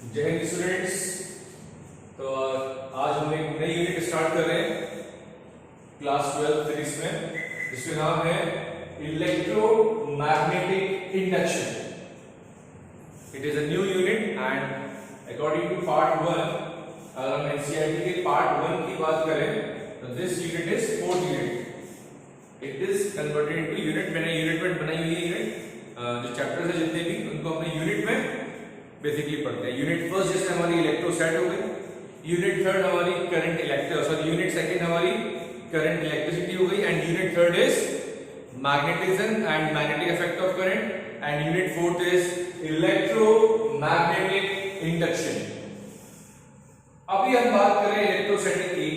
जय हिंद स्टूडेंट्स। तो आज हम एक नई यूनिट स्टार्ट कर रहे हैं क्लास 12 फिजिक्स में, जिसका नाम है electromagnetic induction. It is a new unit and according to part 1, अगर हम एनसीईआरटी के पार्ट 1 की बात करें तो this unit is 4th unit. It is converted into unit. मैंने यूनिट में बनाई हुई है यूनिट। जो चैप्टर्स है जितने भी उनको अपने यूनिट में बेसिकली पढ़ते हैं। यूनिट फर्स्ट जैसे हमारी इलेक्ट्रोस्टैट हो गई, यूनिट थर्ड हमारी करंट यूनिट सेकंड हमारी करंट इलेक्ट्रिसिटी हो गई, and unit third is magnetism and magnetic effect of current, and unit fourth is electromagnetic induction. अभी हम बात करें इलेक्ट्रोस्टैटिक की,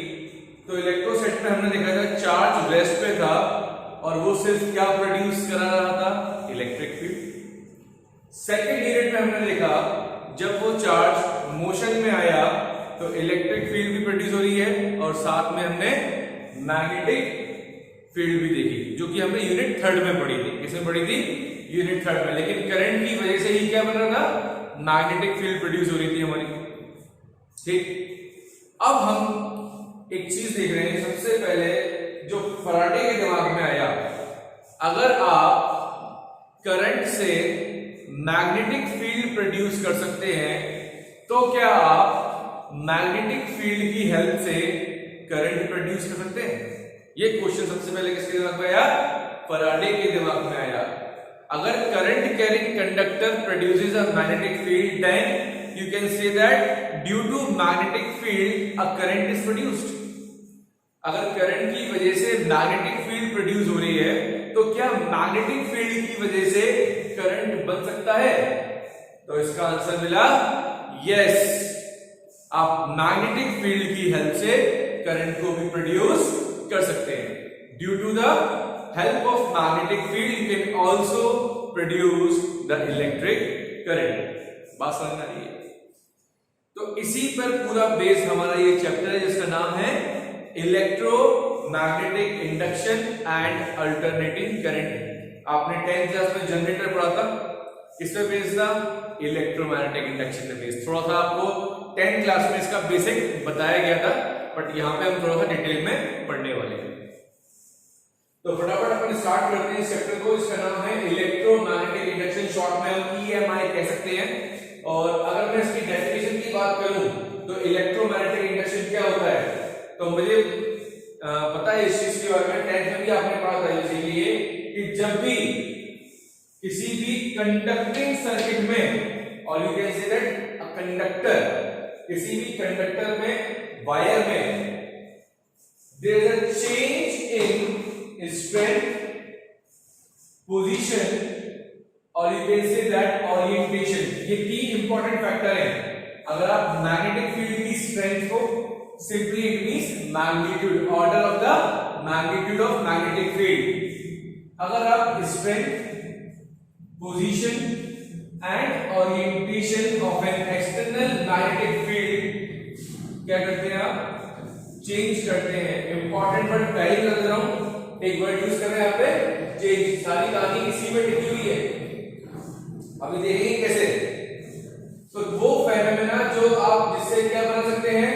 तो इलेक्ट्रोस्टैट में हमने देखा था चार्ज रेस्ट पे था और वो सिर्फ क्या प्रोड्यूस करा रहा था, इलेक्ट्रिक फील्ड। सेकेंड यूनिट में हमने देखा जब वो चार्ज मोशन में आया तो इलेक्ट्रिक फील्ड भी प्रोड्यूस हो रही है और साथ में हमने मैग्नेटिक फील्ड भी देखी, जो कि हमने यूनिट थर्ड में पढ़ी थी। किसमें पढ़ी थी? यूनिट थर्ड में। लेकिन करंट की वजह से ही क्या बन रहा था, मैग्नेटिक फील्ड प्रोड्यूस हो रही थी हमारी। ठीक, अब हम एक चीज देख रहे हैं। सबसे पहले जो फैराडे के दिमाग में आया, अगर आप करंट से मैग्नेटिक फील्ड प्रोड्यूस कर सकते हैं तो क्या आप मैग्नेटिक फील्ड की हेल्प से करंट प्रोड्यूस कर सकते हैं? ये क्वेश्चन सबसे पहले किसके दिमाग में आया? फैराडे के दिमाग में आया। अगर current carrying conductor produces a magnetic field, then you can say that due to magnetic field a current is produced. अगर करंट की वजह से मैग्नेटिक फील्ड प्रोड्यूस हो रही है तो क्या मैग्नेटिक फील्ड की वजह से करंट बन सकता है? तो इसका आंसर मिला यस। आप मैग्नेटिक फील्ड की हेल्प से करंट को भी प्रोड्यूस कर सकते हैं। Due to the help of magnetic field you can also produce the electric current. बात समझ में आ रही है? तो इसी पर पूरा बेस हमारा ये चैप्टर है, जिसका नाम है electromagnetic induction and alternating current. आपने 10th क्लास में जनरेटर पढ़ा था, किस पे बेस्ड था? इलेक्ट्रोमैग्नेटिक इंडक्शन पे बेस्ड। थोड़ा सा आपको 10th क्लास में इसका बेसिक बताया गया था, बट यहां पे हम थोड़ा सा डिटेल में पढ़ने वाले हैं। तो फटाफट अपन स्टार्ट करते हैं इस चैप्टर को। इसका नाम है इलेक्ट्रोमैग्नेटिक इंडक्शन, शॉर्ट में हम EMI कह सकते हैं। और अगर मैं इसकी डेफिनेशन की बात करूं तो इलेक्ट्रोमैग्नेटिक इंडक्शन क्या होता है, तो मुझे पता है इस चीज के बारे में, 10th में भी आपने पढ़ा था इसीलिए कि जब भी किसी भी कंडक्टिंग सर्किट में, और you can say that a conductor, किसी भी कंडक्टर में, वायर में, there is a change in strength, position और you can say that orientation. ये 3 इंपॉर्टेंट फैक्टर हैं। अगर आप मैग्नेटिक फील्ड की स्ट्रेंथ को, simply it means magnitude, order of the magnitude of magnetic field. अगर आप strength, position and orientation of an external magnetic field क्या करते हैं, आप चेंज करते हैं। इंपॉर्टेंट वर्ड पहले कर दे रहा हूं, एक वर्ड यूज कर रहे हैं यहाँ पे, चेंज। सारी कहानी इसी में टिकी हुई है, अभी देखेंगे कैसे। तो वो फेनोमेना जो आप जिससे क्या बना सकते हैं,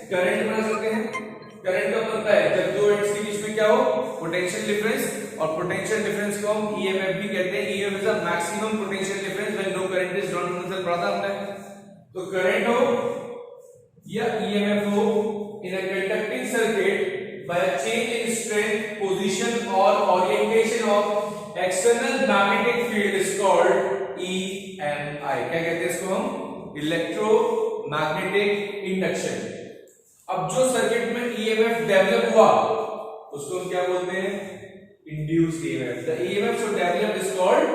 करंट बना सकते हैं। करंट कब बनता है? जब दो एंड्स के बीच में क्या हो, पोटेंशियल डिफरेंस, और पोटेंशियल डिफरेंस को हम EMF भी कहते हैं। EMF is the maximum potential difference when no current is drawn from the cell. पढ़ा था हमने। तो करंट हो या EMF हो in a conducting circuit by a change in strength, position और orientation of external magnetic field is called EMI। क्या कहते हैं इसको हम? Electromagnetic induction. अब जो सर्किट में EMF डेवलप हुआ उसको हम क्या बोलते हैं? Induced EMF। The EMF so developed is called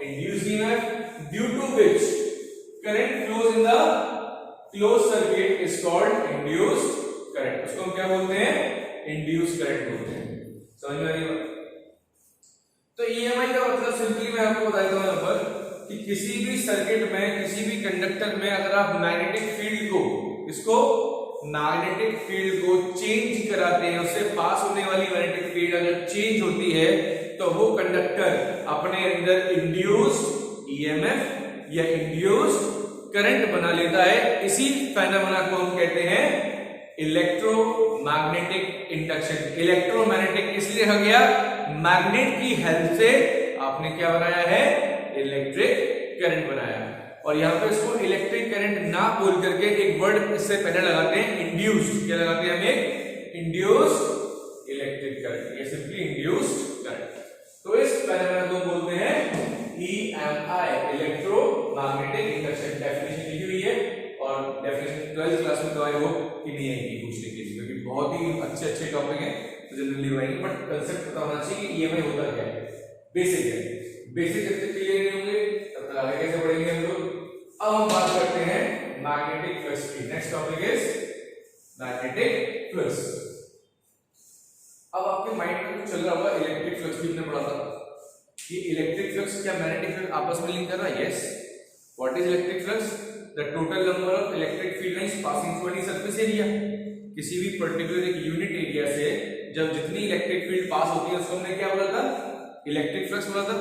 induced EMF, due to which current flows in the closed circuit is called induced current। उसको हम क्या बोलते हैं? induced current बोलते हैं। समझ में आ रही है? तो EMI का मतलब सिंपली मैं आपको बता देता हूं यहां पर कि किसी भी सर्किट में, किसी भी कंडक्टर में अगर आप मैग्नेटिक फील्ड को, इसको मैग्नेटिक फील्ड को चेंज कराते हैं, उससे पास होने वाली मैग्नेटिक फील्ड अगर चेंज होती है तो वो कंडक्टर अपने अंदर इंड्यूस्ड EMF या इंड्यूस्ड करंट बना लेता है। इसी फेनोमेना को हम कहते हैं इलेक्ट्रोमैग्नेटिक इंडक्शन। इलेक्ट्रोमैग्नेटिक इसलिए हो गया, मैग्नेट की हेल्प से आपने क्या बनाया है, इलेक्ट्रिक करंट बनाया। और यहां पे इसको इलेक्ट्रिक करंट ना बोल करके एक वर्ड इससे पहले लगाते हैं, इंड्यूस्ड। क्या लगाते हैं हम, एक इंड्यूस्ड इलेक्ट्रिक करंट, ये सिंपली इंड्यूस्ड करंट। तो इस फेनोमेना को बोलते हैं EMI, इलेक्ट्रोमैग्नेटिक इंडक्शन। डेफिनेशन लिखी हुई है और डेफिनेशन 12th क्लास में तो आए हो कि नहीं आएगी पूछने के लिए, क्योंकि बहुत ही अच्छे अच्छे टॉपिक हैं तो जनरली आएंगे, बट कंसेप्ट पता होना चाहिए कि EMI होता क्या है, बेसिक है। बेसिक जब तक क्लियर नहीं होंगे तब तक आगे कैसे बढ़ेंगे हम लोग। अब हम बात करते हैं मैग्नेटिक फ्लक्स की। Next topic is magnetic flux. अब आपके माइंड में कुछ चल रहा होगा, इलेक्ट्रिक फ्लक्स भी हमने पढ़ा था कि इलेक्ट्रिक फ्लक्स क्या मैग्नेटिक फ्लक्स आपस में लिंक कर रहा है। Yes, what is electric flux? The total number of electric field lines passing through any surface area. किसी भी पर्टिकुलर एक यूनिट एरिया से जब जितनी इलेक्ट्रिक फील्ड पास होती है उसको हमने क्या बोला था, इलेक्ट्रिक फ्लक्स बोला था।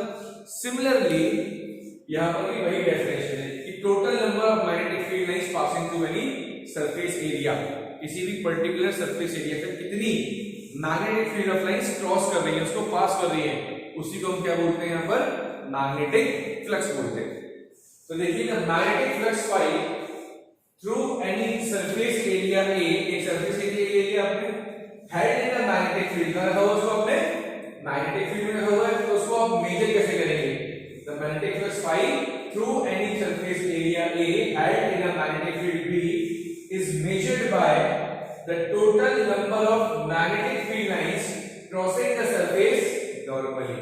सिमिलरली यहां पर भी वही डेफिनेशन है कि total number of magnetic field lines passing through any surface area, किसी भी पर्टिकुलर सरफेस एरिया से कितनी magnetic field of lines cross कर रही है, उसको पास कर रही है, उसी को हम क्या बोलते हैं, यहां पर मैग्नेटिक फ्लक्स बोलते हैं। तो देखिए ना, magnetic flux phi through any surface area A, एक सरफेस एरिया ले लिया आपने, held in the magnetic field का रखा हुआ, उसको आपने मैग्नेटिक फील्ड में रखा हुआ है, तो उसको आप मेजर कैसे करेंगे? The magnetic flux phi through any surface area A held in the magnetic field B is measured by the total number of magnetic field lines crossing the surface normally.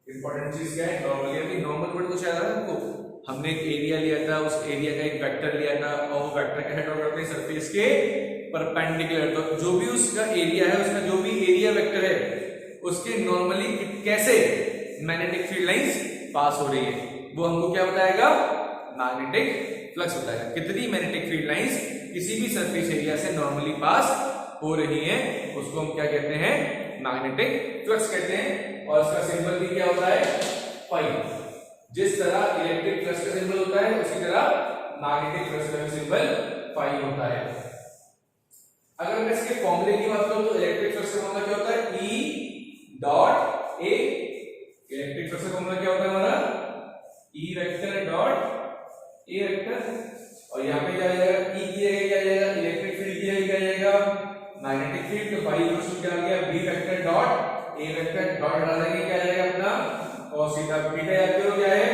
Important चीज क्या है, normally. अभी normal word कुछ याद है आपको? हमने एक एरिया लिया था, उस एरिया का एक वेक्टर लिया था और वो वेक्टर कैसे ड्रॉ करते हैं, सरफेस के परपेंडिकुलर। तो जो भी उसका एरिया है, उसका जो भी एरिया वेक्टर है, उसके नॉर्मली कैसे मैग्नेटिक फील्ड लाइंस पास हो रही है, वो हमको क्या बताएगा, मैग्नेटिक फ्लक्स बताएगा। कितनी मैग्नेटिक फील्ड लाइंस किसी भी सरफेस एरिया से नॉर्मली पास हो रही है, उसको हम क्या कहते हैं, मैग्नेटिक फ्लक्स कहते हैं। और इसका सिंबल भी क्या होता है, फाई। जिस तरह इलेक्ट्रिक फ्लक्स का सिंबल होता है, उसी तरह मैग्नेटिक फ्लक्स का भी सिंबल फाई होता है। अगर मैं इसके फॉर्मूले की बात करूं तो इलेक्ट्रिक फ्लक्स का फॉर्मूला क्या होता है, E dot A। Electric flux का फॉर्मूला क्या होता है हमारा, E vector dot A vector. और यहां पे क्या आ जाएगा, E की जगह क्या आ जाएगा, इलेक्ट्रिक फील्ड की जगह क्या आ जाएगा, मैग्नेटिक फील्ड। तो फाई इक्वल क्या आ गया, B vector dot A vector dot हटा देंगे, क्या आ जाएगा अपना cos थीटा। थीटा याद करो क्या है,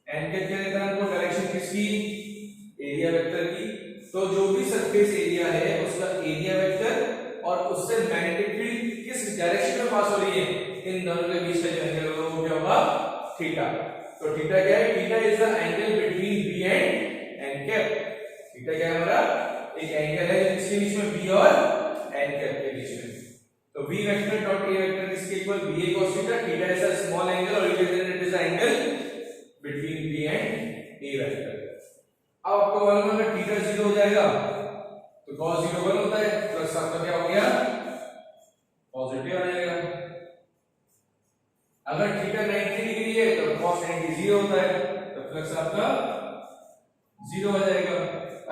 n के क्या देता है हमको, डायरेक्शन किसकी, एरिया वेक्टर की। तो जो भी सरफेस एरिया है उसका एरिया वेक्टर और उससे मैग्नेटिक फील्ड किस डायरेक्शन में पास हो रही है, इन दोनों के बीच का जो एंगल होगा वो क्या होगा, थीटा। तो थीटा क्या है, theta is the angle between B and n cap. Theta क्या है हमारा, एक एंगल है जिसके बीच में B और n कैप के बीच में। तो V vector dot A vector किसके equal, BA cos theta. Theta is a small angle और it is the angle between B and A vector. अब आपको मालूम है अगर थीटा 0 हो जाएगा तो cos 0 1 होता है, प्लस आपका क्या हो गया, पॉजिटिव आ जाएगा। अगर थीटा 90 डिग्री है तो cos 90 0 होता है, तो प्लस आपका 0 आ जाएगा।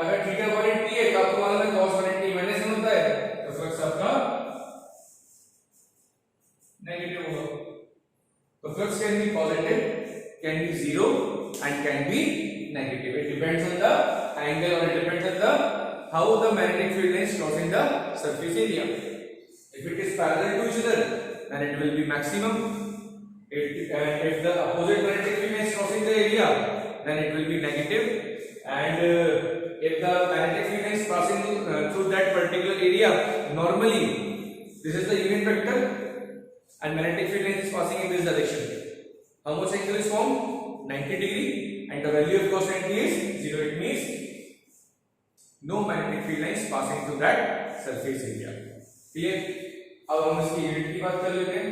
अगर थीटा 180 है तो आपको मालूम है cos 180 माइनस 1 होता है, तो फ्लक्स आपका नेगेटिव होगा। तो flux can be positive, can be 0 and can be negative. It depends on the angle or it depends on the how the magnetic field is crossing the surface area. If it is parallel to each other, then it will be maximum. If the opposite magnetic field is crossing the area, then it will be negative. And if the magnetic field is passing through that particular area, normally this is the unit vector, and magnetic field is passing in this direction. How much angle is formed? 90 degree. And the value of cos 90 is 0. It means no magnetic field lines passing through that surface area. Clear? अब हम इसकी unit की बात कर लेते हैं।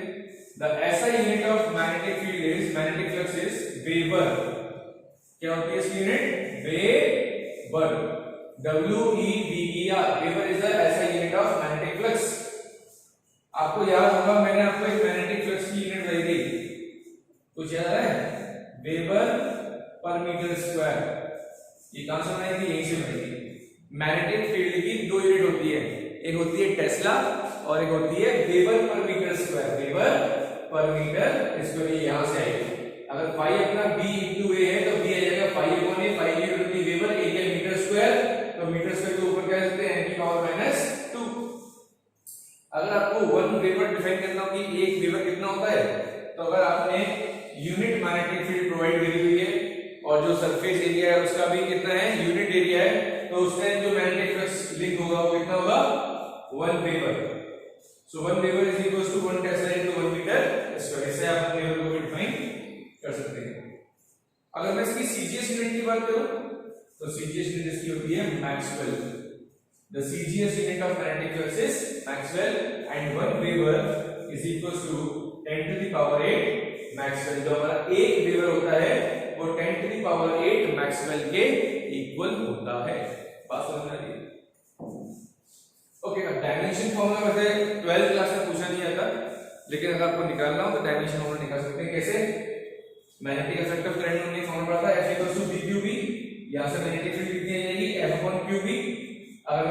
The SI unit of magnetic field is, magnetic flux is Weber. क्या होती है इसकी unit? Weber. W-E-B-E-R. Weber is the SI unit of magnetic flux. आपको याद होगा मैंने आपको एक मैग्नेटिक फ्लक्स की यूनिट बताई थी, कुछ याद है? Weber per metre square. ये कहां से बनाई थी, यहीं से बनाई थी। मैग्नेटिक फील्ड की दो यूनिट होती है, एक होती है टेस्ला और एक होती है weber per metre square. Weber per metre square ये यहां से आएगी। अगर फाई अपना b into a है तो b आ जाएगा फाई अपॉन a, फाई की यूनिट होती है वेबर, a है मीटर स्क्वायर, तो मीटर स्क्वायर के ऊपर क्या लिखते हैं n की पावर -2। अगर आपको 1 वेबर डिफाइन करना हो कि 1 वेबर कितना होता है, तो अगर आपने यूनिट मैग्नेटिक फील्ड प्रोवाइड करी हुई है और जो सरफेस एरिया है उसका भी कितना है, यूनिट एरिया है, तो उसका जो मैग्नेटिक फ्लक्स लिंक होगा वो कितना होगा, 1 weber. So 1 weber is equal to 1 tesla into 1 metre square. इससे आप वेबर को डिफाइन कर सकते हैं। अगर मैं इसकी सीजीएस यूनिट की बात करूं तो सीजीएस यूनिट इसकी होती है maxwell. The CGS unit of magnetic flux is maxwell and 1 weber is equal to 10 to the power 8 maxwell. जो हमारा 1 वेबर होता है वो 10 टू द पावर 8 मैक्सवेल के इक्वल होता है। बात समझ में आ रही है? ओके, अब डायमेंशन फॉर्मूला वैसे 12th क्लास में पूछा नहीं आता, लेकिन अगर आपको निकालना हो तो डायमेंशन फॉर्मूला निकाल सकते हैं। कैसे? मैग्नेटिक इफेक्ट ऑफ करंट हमने फॉर्मूला पढ़ा था, F = dqb। यहां से मैग्नेटिक फील्ड कितनी आ जाएगी, F/qb। अगर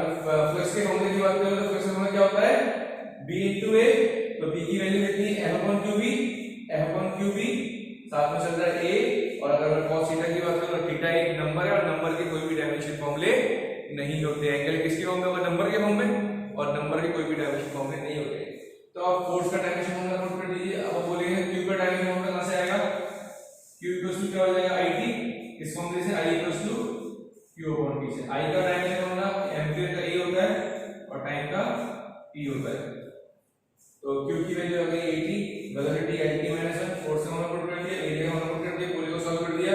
फ्लक्स के फॉर्मूले की बात करें तो फ्लक्स फॉर्मूला क्या होता है, b into a, तो b की वैल्यू कितनी है, F/qb। F/qb साथ में चल रहा है a, और अगर cos थीटा की बात करें तो थीटा एक नंबर है और नंबर के कोई भी डायमेंशन फॉर्मूले नहीं होते। एंगल किसके फॉर्म में होगा, नंबर के फॉर्म में, और नंबर के कोई भी डायमेंशन फॉर्मूले नहीं होते। तो आप फोर्स का डायमेंशन फॉर्मूला नोट कर लीजिए। अब आप बोलेंगे q का डायमेंशन फॉर्मूला कहां से आएगा, q = क्या हो जाएगा, it। इस फॉर्मूले से I = q/t से। I का डायमेंशन फॉर्मूला एम्पीयर का a होता है और टाइम का t होता है। तो q की वैल्यू आ गई 80, वेलोसिटी it-1, फोर्स का फॉर्मूला पुट कर दिया, एरिया का फॉर्मूला पुट कर दिया, पूरे को सॉल्व कर दिया।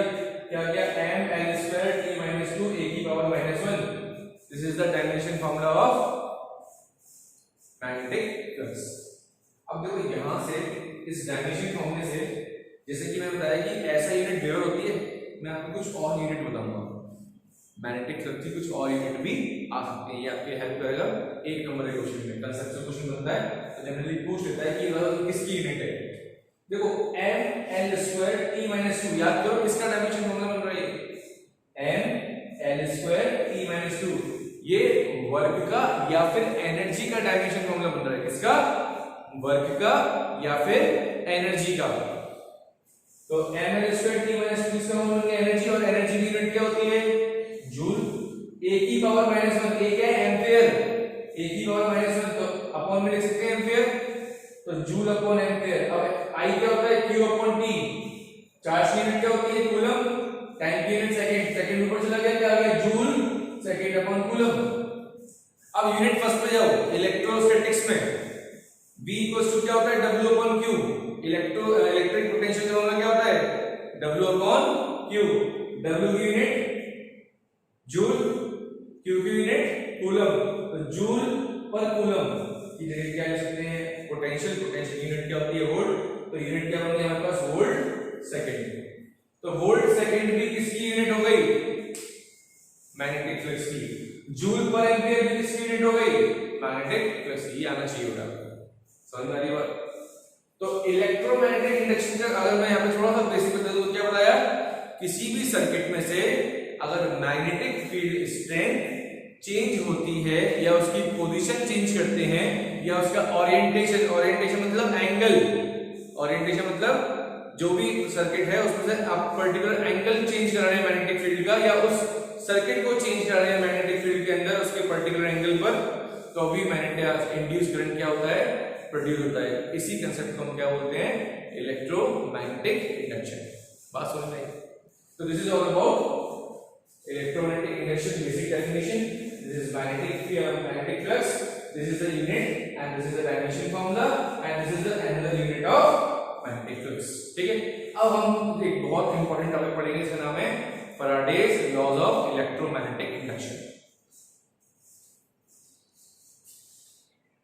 क्या क्या, ml2t-2 a की power -1। This is the dimension formula of magnetic flux. अब देखो यहां से इस डायमेंशन फॉर्मूले से, जैसे कि मैंने बताया कि ऐसा यूनिट वेबर होती है, मैं आपको कुछ और यूनिट बताऊंगा। मैग्नेटिक फ्लक्स की कुछ और यूनिट भी आ सकते हैं, ये आपके हेल्प करेगा 1 नंबर के क्वेश्चन में। कंसेप्चुअल क्वेश्चन बनता है तो जनरली पूछ लेता है कि वह किसकी यूनिट है। देखो ml2t-2, याद करो किसका डायमेंशन फॉर्मूला बन रहा है, ml2t-2, ये वर्क का या फिर एनर्जी का डायमेंशन फॉर्मूला बन रहा है। किसका, वर्क का या फिर एनर्जी का। तो ml2t-2 किसका फॉर्मूला है, एनर्जी, और एनर्जी की यूनिट क्या होती है, जूल। a की पावर -1, a क्या है, एम्पियर, a की पावर -1, तो अपॉन में लिख सकते हैं एम्पियर, तो जूल अपॉन एम्पियर। अब I क्या होता है, q/t। चार्ज की यूनिट क्या होती है, कूलम। टाइम की यूनिट सेकंड, सेकंड ऊपर चला गया, क्या आ गया, जूल सेकंड अपॉन कूलम। अब यूनिट फर्स्ट पे जाओ, इलेक्ट्रोस्टैटिक्स में V = क्या होता है, W/Q। इलेक्ट्रिक पोटेंशियल का फॉर्मूला क्या होता है, W/Q। W की यूनिट जूल, Q की यूनिट कूलम, तो जूल पर कूलम की जगह क्या लिख सकते हैं, पोटेंशियल। पोटेंशियल यूनिट क्या होती है, वोल्ट, तो यूनिट क्या बन गई हमारे पास, वोल्ट सेकंड। तो वोल्ट सेकंड भी किसकी यूनिट हो गई, मैग्नेटिक फ्लक्स की। जूल पर एम्पियर भी किसकी यूनिट हो गई, मैग्नेटिक फ्लक्स की। आना चाहिए होगा, समझ में आ रही बात। तो इलेक्ट्रोमैग्नेटिक इंडक्शन का अगर मैं यहां पे थोड़ा सा बेसिक बता दूं, क्या बताया, किसी भी सर्किट में से अगर मैग्नेटिक फील्ड स्ट्रेंथ चेंज होती है या उसकी पोजीशन चेंज करते हैं या उसका ओरिएंटेशन, ओरिएंटेशन मतलब एंगल, ओरिएंटेशन मतलब जो भी सर्किट है उसमें से आप पर्टिकुलर एंगल चेंज कर रहे हैं मैग्नेटिक फील्ड का, या उस सर्किट को चेंज कर रहे हैं मैग्नेटिक फील्ड के अंदर उसके पर्टिकुलर एंगल पर, तो भी मैग्नेटिक इंड्यूस करंट क्या होता है, प्रोड्यूस होता है। इसी कंसेप्ट को हम क्या बोलते हैं, इलेक्ट्रोमैग्नेटिक इंडक्शन। बात समझ में आई? तो this is all about electromagnetic induction basic definition. This is magnetic flux, this is the unit and this is the dimension formula and this is the another unit of magnetic flux। ठीक है, अब हम एक बहुत important topic पढ़ेंगे, इसका नाम है Faraday's laws of electromagnetic induction.